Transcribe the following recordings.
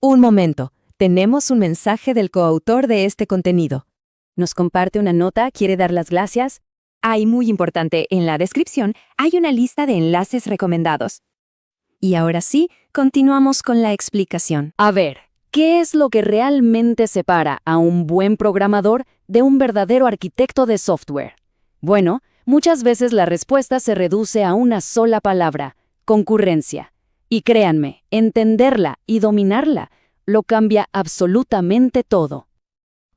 Un momento, tenemos un mensaje del coautor de este contenido. Nos comparte una nota, quiere dar las gracias. Muy importante, en la descripción hay una lista de enlaces recomendados. Y ahora sí, continuamos con la explicación. A ver, ¿qué es lo que realmente separa a un buen programador de un verdadero arquitecto de software? Bueno, muchas veces la respuesta se reduce a una sola palabra: concurrencia. Y créanme, entenderla y dominarla lo cambia absolutamente todo.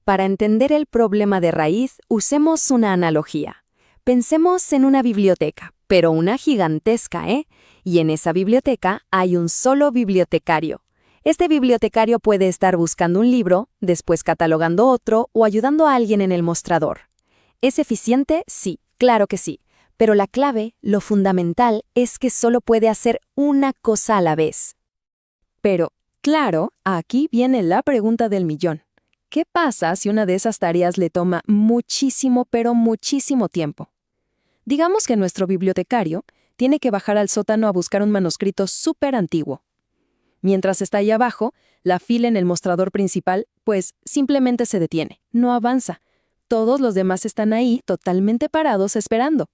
Para entender el problema de raíz, usemos una analogía. Pensemos en una biblioteca, pero una gigantesca, ¿eh? Y en esa biblioteca hay un solo bibliotecario. Este bibliotecario puede estar buscando un libro, después catalogando otro o ayudando a alguien en el mostrador. ¿Es eficiente? Sí, claro que sí. Pero la clave, lo fundamental, es que solo puede hacer una cosa a la vez. Pero, claro, aquí viene la pregunta del millón. ¿Qué pasa si una de esas tareas le toma muchísimo, pero muchísimo tiempo? Digamos que nuestro bibliotecario tiene que bajar al sótano a buscar un manuscrito súper antiguo. Mientras está ahí abajo, la fila en el mostrador principal, pues, simplemente se detiene, no avanza. Todos los demás están ahí, totalmente parados, esperando.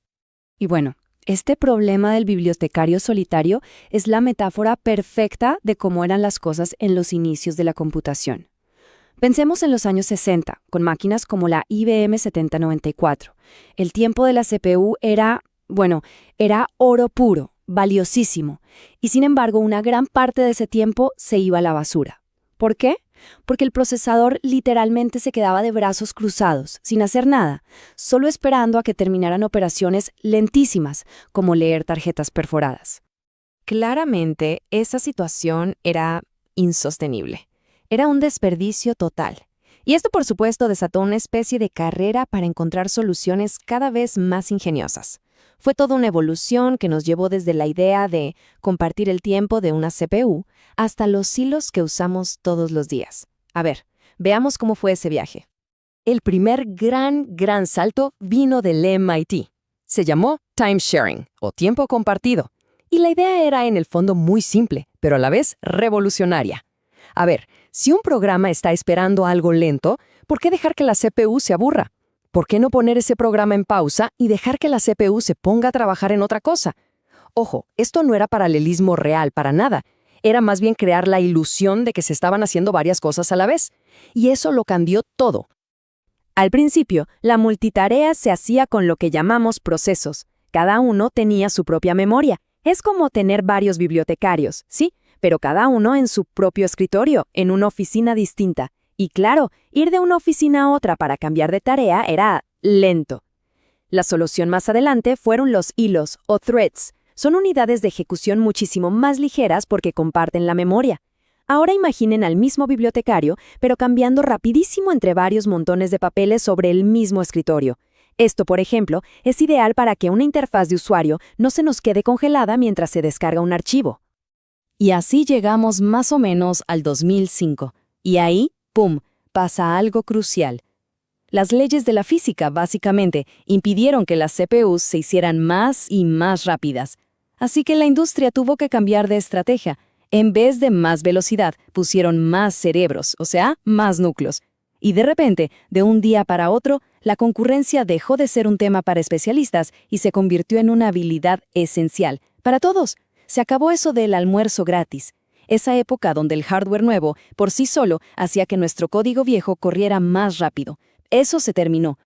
Y bueno, este problema del bibliotecario solitario es la metáfora perfecta de cómo eran las cosas en los inicios de la computación. Pensemos en los años 60, con máquinas como la IBM 7094. El tiempo de la CPU era oro puro, valiosísimo. Y sin embargo, una gran parte de ese tiempo se iba a la basura. ¿Por qué? Porque el procesador literalmente se quedaba de brazos cruzados, sin hacer nada, solo esperando a que terminaran operaciones lentísimas, como leer tarjetas perforadas. Claramente, esa situación era insostenible. Era un desperdicio total. Y esto, por supuesto, desató una especie de carrera para encontrar soluciones cada vez más ingeniosas. Fue toda una evolución que nos llevó desde la idea de compartir el tiempo de una CPU hasta los hilos que usamos todos los días. A ver, veamos cómo fue ese viaje. El primer gran salto vino del MIT. Se llamó time sharing, o tiempo compartido. Y la idea era en el fondo muy simple, pero a la vez revolucionaria. A ver, si un programa está esperando algo lento, ¿por qué dejar que la CPU se aburra? ¿Por qué no poner ese programa en pausa y dejar que la CPU se ponga a trabajar en otra cosa? Ojo, esto no era paralelismo real para nada. Era más bien crear la ilusión de que se estaban haciendo varias cosas a la vez. Y eso lo cambió todo. Al principio, la multitarea se hacía con lo que llamamos procesos. Cada uno tenía su propia memoria. Es como tener varios bibliotecarios, ¿sí? Pero cada uno en su propio escritorio, en una oficina distinta. Y claro, ir de una oficina a otra para cambiar de tarea era lento. La solución más adelante fueron los hilos o threads. Son unidades de ejecución muchísimo más ligeras porque comparten la memoria. Ahora imaginen al mismo bibliotecario, pero cambiando rapidísimo entre varios montones de papeles sobre el mismo escritorio. Esto, por ejemplo, es ideal para que una interfaz de usuario no se nos quede congelada mientras se descarga un archivo. Y así llegamos más o menos al 2005. Y ahí, ¡pum!, pasa algo crucial. Las leyes de la física, básicamente, impidieron que las CPUs se hicieran más y más rápidas. Así que la industria tuvo que cambiar de estrategia. En vez de más velocidad, pusieron más cerebros, o sea, más núcleos. Y de repente, de un día para otro, la concurrencia dejó de ser un tema para especialistas y se convirtió en una habilidad esencial para todos. Se acabó eso del almuerzo gratis. Esa época donde el hardware nuevo, por sí solo, hacía que nuestro código viejo corriera más rápido. Eso se terminó.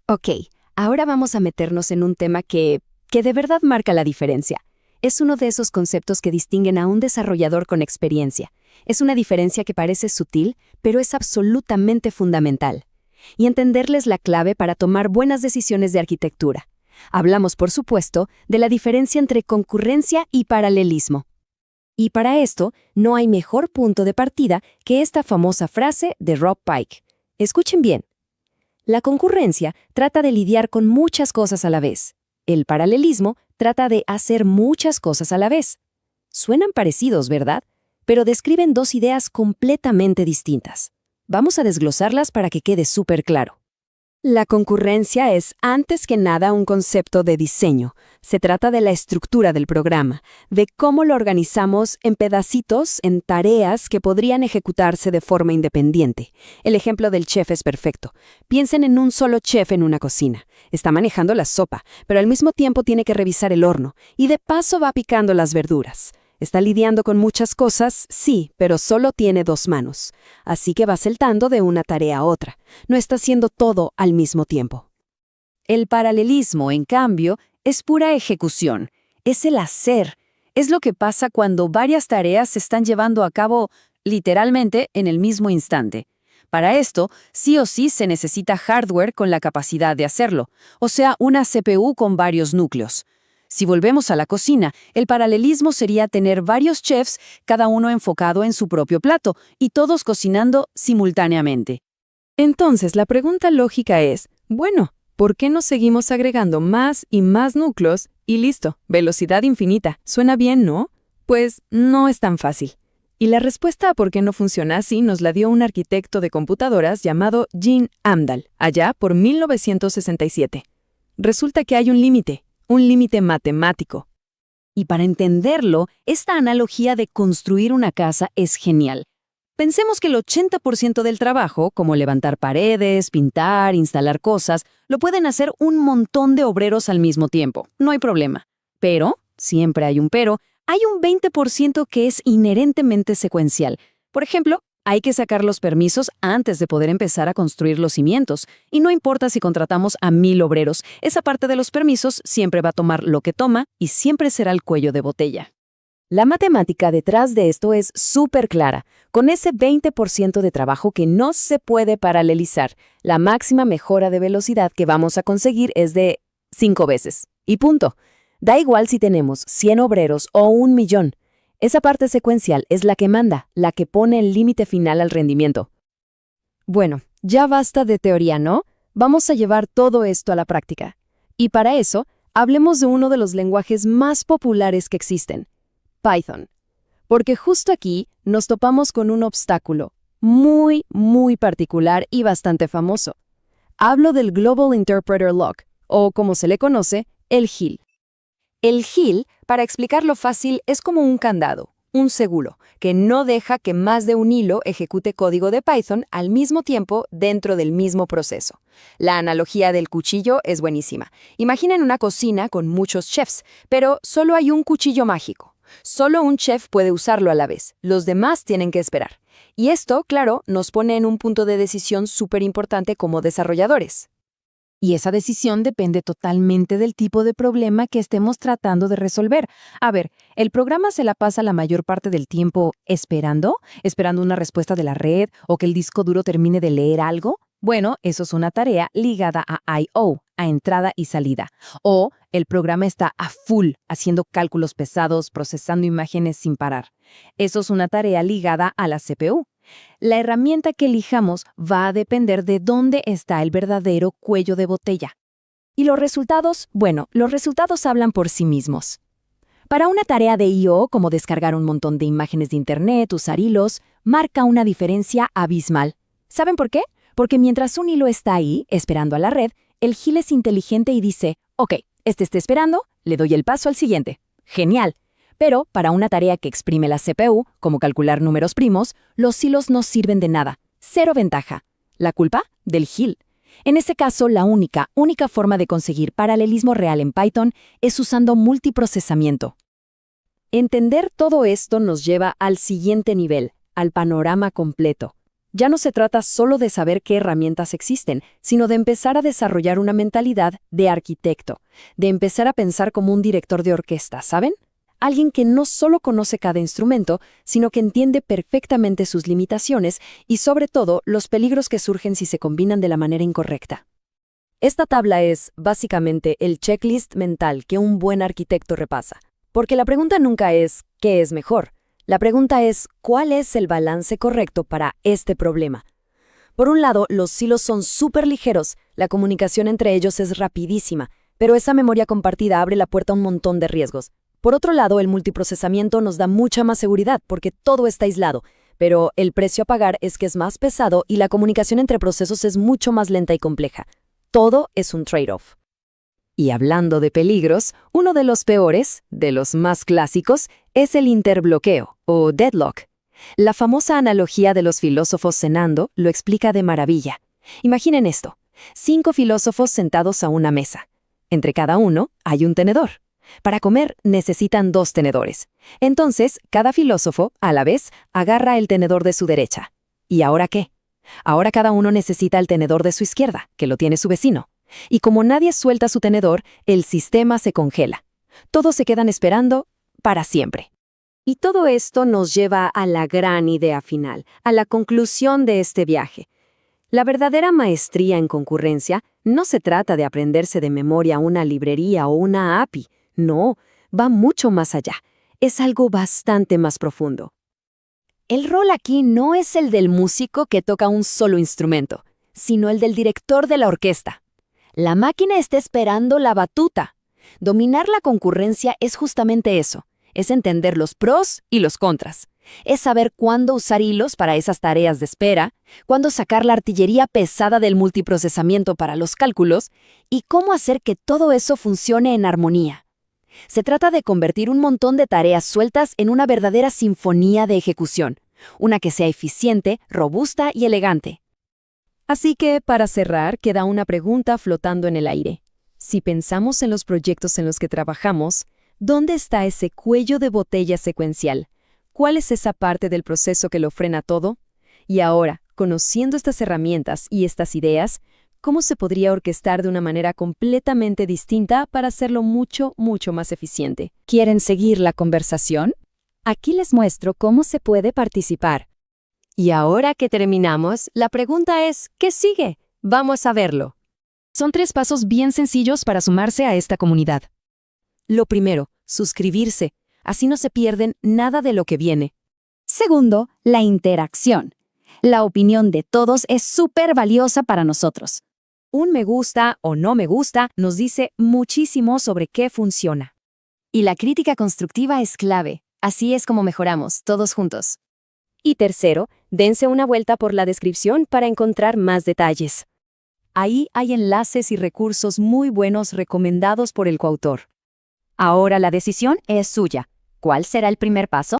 Ok, ahora vamos a meternos en un tema que de verdad marca la diferencia. Es uno de esos conceptos que distinguen a un desarrollador con experiencia. Es una diferencia que parece sutil, pero es absolutamente fundamental. Y entenderles la clave para tomar buenas decisiones de arquitectura. Hablamos, por supuesto, de la diferencia entre concurrencia y paralelismo. Y para esto, no hay mejor punto de partida que esta famosa frase de Rob Pike. Escuchen bien. La concurrencia trata de lidiar con muchas cosas a la vez. El paralelismo trata de hacer muchas cosas a la vez. Suenan parecidos, ¿verdad? Pero describen dos ideas completamente distintas. Vamos a desglosarlas para que quede súper claro. La concurrencia es antes que nada un concepto de diseño. Se trata de la estructura del programa, de cómo lo organizamos en pedacitos, en tareas que podrían ejecutarse de forma independiente. El ejemplo del chef es perfecto. Piensen en un solo chef en una cocina. Está manejando la sopa, pero al mismo tiempo tiene que revisar el horno y de paso va picando las verduras. Está lidiando con muchas cosas, sí, pero solo tiene 2 manos. Así que va saltando de una tarea a otra. No está haciendo todo al mismo tiempo. El paralelismo, en cambio, es pura ejecución. Es el hacer. Es lo que pasa cuando varias tareas se están llevando a cabo, literalmente, en el mismo instante. Para esto, sí o sí se necesita hardware con la capacidad de hacerlo, o sea, una CPU con varios núcleos. Si volvemos a la cocina, el paralelismo sería tener varios chefs, cada uno enfocado en su propio plato, y todos cocinando simultáneamente. Entonces, la pregunta lógica es, bueno, ¿por qué no seguimos agregando más y más núcleos y listo, velocidad infinita? Suena bien, ¿no? Pues no es tan fácil. Y la respuesta a por qué no funciona así nos la dio un arquitecto de computadoras llamado Gene Amdahl, allá por 1967. Resulta que hay un límite matemático. Y para entenderlo, esta analogía de construir una casa es genial. Pensemos que el 80% del trabajo, como levantar paredes, pintar, instalar cosas, lo pueden hacer un montón de obreros al mismo tiempo. No hay problema. Pero, siempre hay un pero, hay un 20% que es inherentemente secuencial. Por ejemplo, hay que sacar los permisos antes de poder empezar a construir los cimientos. Y no importa si contratamos a 1000 obreros, esa parte de los permisos siempre va a tomar lo que toma y siempre será el cuello de botella. La matemática detrás de esto es súper clara. Con ese 20% de trabajo que no se puede paralelizar, la máxima mejora de velocidad que vamos a conseguir es de 5 veces. Y punto. Da igual si tenemos 100 obreros o 1.000.000. Esa parte secuencial es la que manda, la que pone el límite final al rendimiento. Bueno, ya basta de teoría, ¿no? Vamos a llevar todo esto a la práctica. Y para eso, hablemos de uno de los lenguajes más populares que existen, Python. Porque justo aquí nos topamos con un obstáculo muy, muy particular y bastante famoso. Hablo del Global Interpreter Lock, o como se le conoce, el GIL. El GIL, para explicarlo fácil, es como un candado, un seguro, que no deja que más de un hilo ejecute código de Python al mismo tiempo dentro del mismo proceso. La analogía del cuchillo es buenísima. Imaginen una cocina con muchos chefs, pero solo hay un cuchillo mágico. Solo un chef puede usarlo a la vez, los demás tienen que esperar. Y esto, claro, nos pone en un punto de decisión súper importante como desarrolladores. Y esa decisión depende totalmente del tipo de problema que estemos tratando de resolver. A ver, ¿el programa se la pasa la mayor parte del tiempo esperando una respuesta de la red o que el disco duro termine de leer algo? Bueno, eso es una tarea ligada a I/O, a entrada y salida. O el programa está a full, haciendo cálculos pesados, procesando imágenes sin parar. Eso es una tarea ligada a la CPU. La herramienta que elijamos va a depender de dónde está el verdadero cuello de botella. ¿Y los resultados? Bueno, los resultados hablan por sí mismos. Para una tarea de I/O, como descargar un montón de imágenes de internet, usar hilos, marca una diferencia abismal. ¿Saben por qué? Porque mientras un hilo está ahí, esperando a la red, el GIL es inteligente y dice, ok, este está esperando, le doy el paso al siguiente. ¡Genial! Pero para una tarea que exprime la CPU, como calcular números primos, los hilos no sirven de nada. Cero ventaja. ¿La culpa? Del GIL. En ese caso, la única forma de conseguir paralelismo real en Python es usando multiprocesamiento. Entender todo esto nos lleva al siguiente nivel, al panorama completo. Ya no se trata solo de saber qué herramientas existen, sino de empezar a desarrollar una mentalidad de arquitecto, de empezar a pensar como un director de orquesta, ¿saben? Alguien que no solo conoce cada instrumento, sino que entiende perfectamente sus limitaciones y, sobre todo, los peligros que surgen si se combinan de la manera incorrecta. Esta tabla es, básicamente, el checklist mental que un buen arquitecto repasa. Porque la pregunta nunca es ¿qué es mejor? La pregunta es ¿cuál es el balance correcto para este problema? Por un lado, los hilos son súper ligeros, la comunicación entre ellos es rapidísima, pero esa memoria compartida abre la puerta a un montón de riesgos. Por otro lado, el multiprocesamiento nos da mucha más seguridad porque todo está aislado, pero el precio a pagar es que es más pesado y la comunicación entre procesos es mucho más lenta y compleja. Todo es un trade-off. Y hablando de peligros, uno de los peores, de los más clásicos, es el interbloqueo, o deadlock. La famosa analogía de los filósofos cenando lo explica de maravilla. Imaginen esto: 5 filósofos sentados a una mesa. Entre cada uno hay un tenedor. Para comer necesitan 2 tenedores. Entonces, cada filósofo, a la vez, agarra el tenedor de su derecha. ¿Y ahora qué? Ahora cada uno necesita el tenedor de su izquierda, que lo tiene su vecino. Y como nadie suelta su tenedor, el sistema se congela. Todos se quedan esperando para siempre. Y todo esto nos lleva a la gran idea final, a la conclusión de este viaje. La verdadera maestría en concurrencia no se trata de aprenderse de memoria una librería o una API. No, va mucho más allá. Es algo bastante más profundo. El rol aquí no es el del músico que toca un solo instrumento, sino el del director de la orquesta. La máquina está esperando la batuta. Dominar la concurrencia es justamente eso. Es entender los pros y los contras. Es saber cuándo usar hilos para esas tareas de espera, cuándo sacar la artillería pesada del multiprocesamiento para los cálculos y cómo hacer que todo eso funcione en armonía. Se trata de convertir un montón de tareas sueltas en una verdadera sinfonía de ejecución, una que sea eficiente, robusta y elegante. Así que, para cerrar, queda una pregunta flotando en el aire. Si pensamos en los proyectos en los que trabajamos, ¿dónde está ese cuello de botella secuencial? ¿Cuál es esa parte del proceso que lo frena todo? Y ahora, conociendo estas herramientas y estas ideas, ¿cómo se podría orquestar de una manera completamente distinta para hacerlo mucho, mucho más eficiente? ¿Quieren seguir la conversación? Aquí les muestro cómo se puede participar. Y ahora que terminamos, la pregunta es, ¿qué sigue? Vamos a verlo. Son 3 pasos bien sencillos para sumarse a esta comunidad. Lo primero, suscribirse. Así no se pierden nada de lo que viene. Segundo, la interacción. La opinión de todos es súper valiosa para nosotros. Un me gusta o no me gusta nos dice muchísimo sobre qué funciona. Y la crítica constructiva es clave. Así es como mejoramos, todos juntos. Y tercero, dense una vuelta por la descripción para encontrar más detalles. Ahí hay enlaces y recursos muy buenos recomendados por el coautor. Ahora la decisión es suya. ¿Cuál será el primer paso?